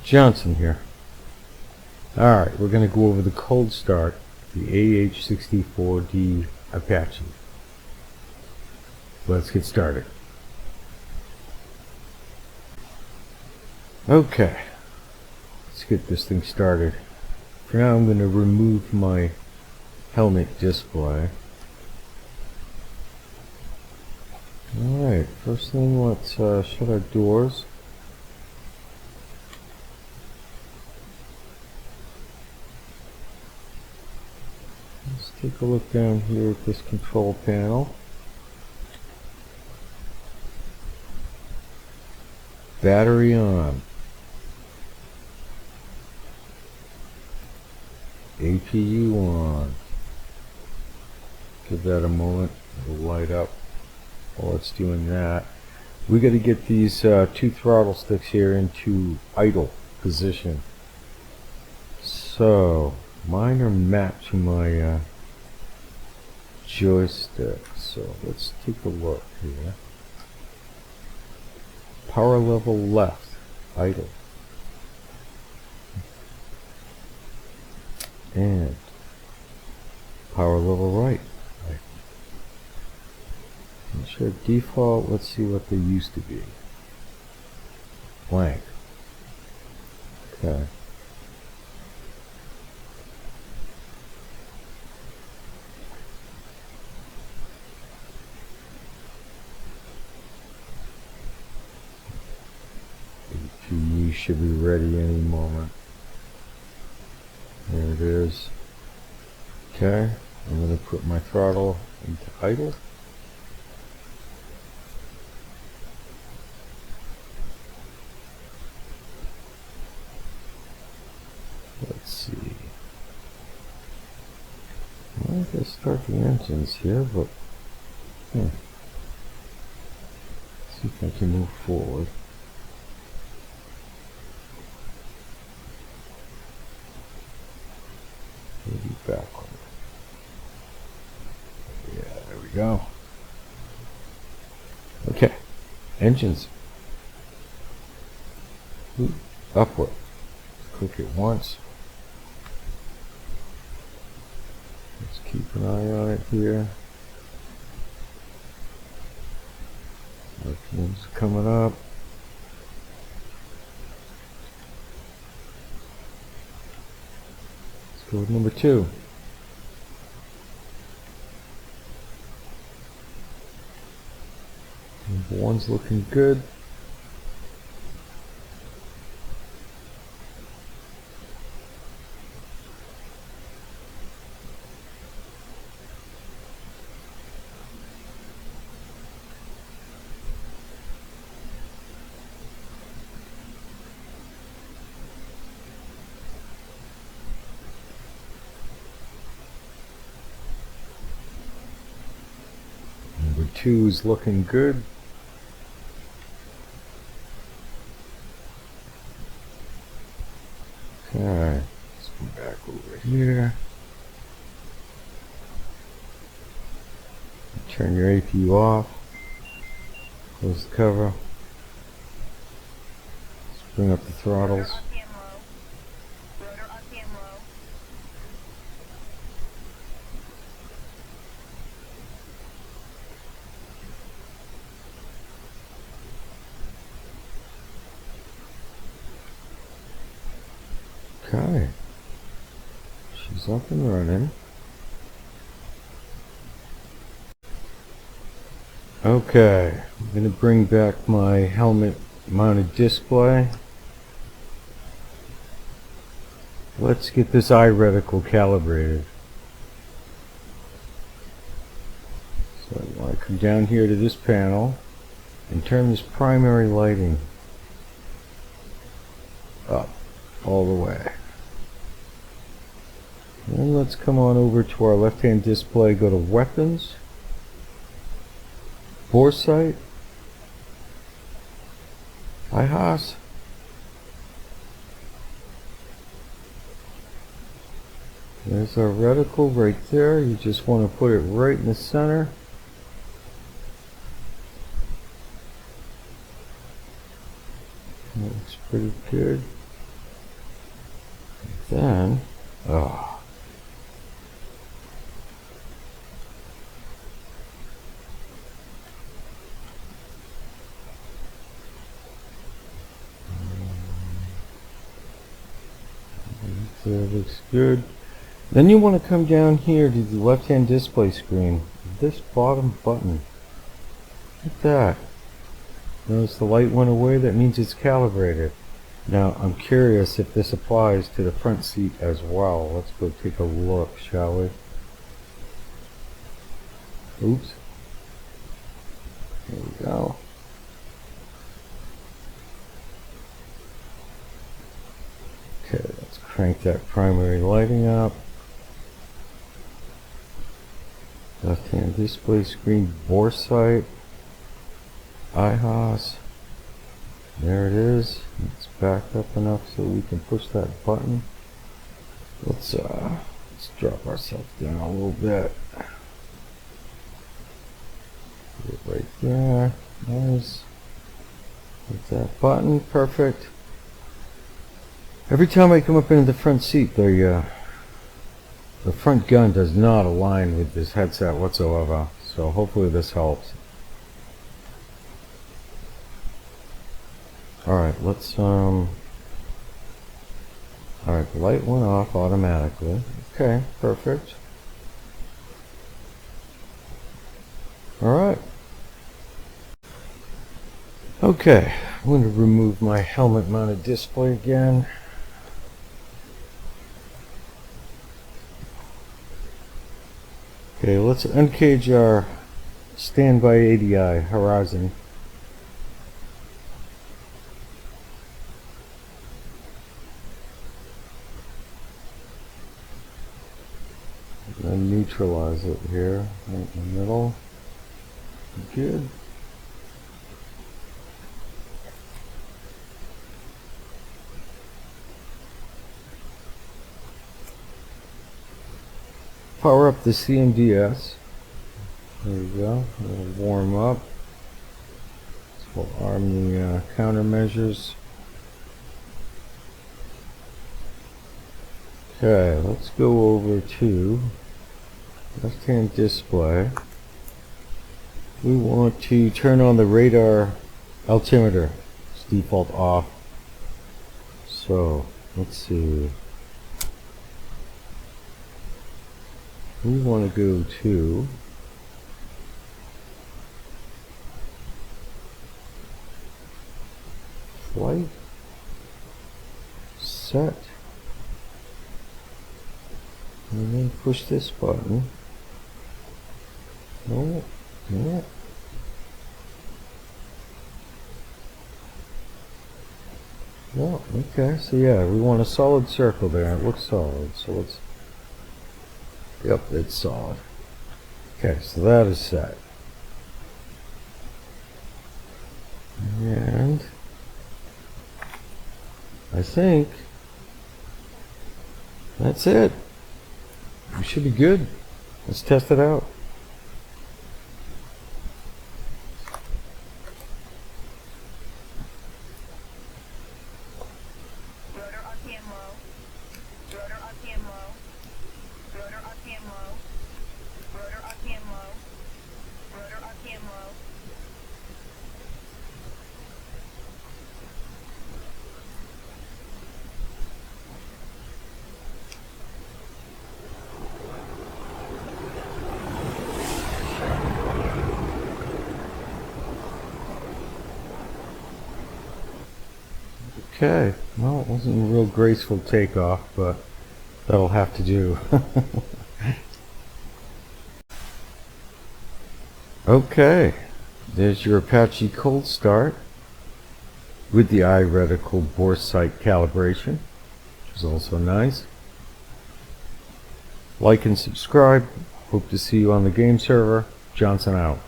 Johnson here. Alright, we're going to go over the cold start, the AH-64D Apache. Let's get started. Okay, let's get this thing started. For now I'm going to remove my helmet display. Alright, first thing, let's shut our doors. Let's take a look down here at this control panel. Battery on. APU on. Give that a moment, it'll light up while it's doing that. We got to get these two throttle sticks here into idle position. So mine are mapped to my joystick, so let's take a look here. Power level left, idle. And power level right. Sure, default, let's see what they used to be. Blank. Okay. APU should be ready any moment. There it is. Okay, I'm going to put my throttle into idle. Let's see. I'm going to start the engines here, but let's see if I can move forward. Maybe backward. Yeah, there we go. Okay, engines. Upward. Click it once. Let's keep an eye on it here. RPM's coming up. Let's go with number 2. Number 1's looking good. Number 2 is looking good. Okay, let's go back over here. Turn your APU off. Close the cover. Let's bring up the throttles. Okay, she's up and running. Okay, I'm going to bring back my helmet mounted display. Let's get this eye reticle calibrated. So I want to come down here to this panel and turn this primary lighting up all the way. And let's come on over to our left-hand display, go to Weapons, Foresight, IHOS, there's our reticle right there. You just want to put it right in the center. That looks pretty good. Then, oh, that looks good. Then you want to come down here to the left-hand display screen. This bottom button. Look at that. Notice the light went away. That means it's calibrated. Now I'm curious if this applies to the front seat as well. Let's go take a look, shall we? Oops. There we go. Okay, let's crank that primary lighting up. Left-hand display screen, bore sight, IHOS. There it is. It's backed up enough so we can push that button. Let's drop ourselves down a little bit. Put it right there. Nice. Hit that button. Perfect. Every time I come up into the front seat, the front gun does not align with this headset whatsoever. So hopefully this helps. Alright, let's alright, the light went off automatically. Okay, perfect. Alright. Okay, I'm going to remove my helmet mounted display again. Okay, let's uncage our standby ADI horizon. And neutralize it here, right in the middle. Good. Power up the CMDS. There we go. It'll warm up. We'll arm the countermeasures. Okay, let's go over to left-hand display. We want to turn on the radar altimeter. It's default off. So, let's see. We want to go to flight set. And then push this button. No, no. No, okay, so yeah, we want a solid circle there. It looks solid, so let's... Yep, it's solid. Okay, so that is set. And I think that's it. We should be good. Let's test it out. Rotor RPM low. Rotor RPM low. Rotor RPM low. Rotor RPM low. Rotor RPM low. Okay, well, it wasn't a real graceful takeoff, but that'll have to do. Okay, there's your Apache cold start with the eye reticle bore sight calibration, which is also nice. Like and subscribe. Hope to see you on the game server. Johnson out.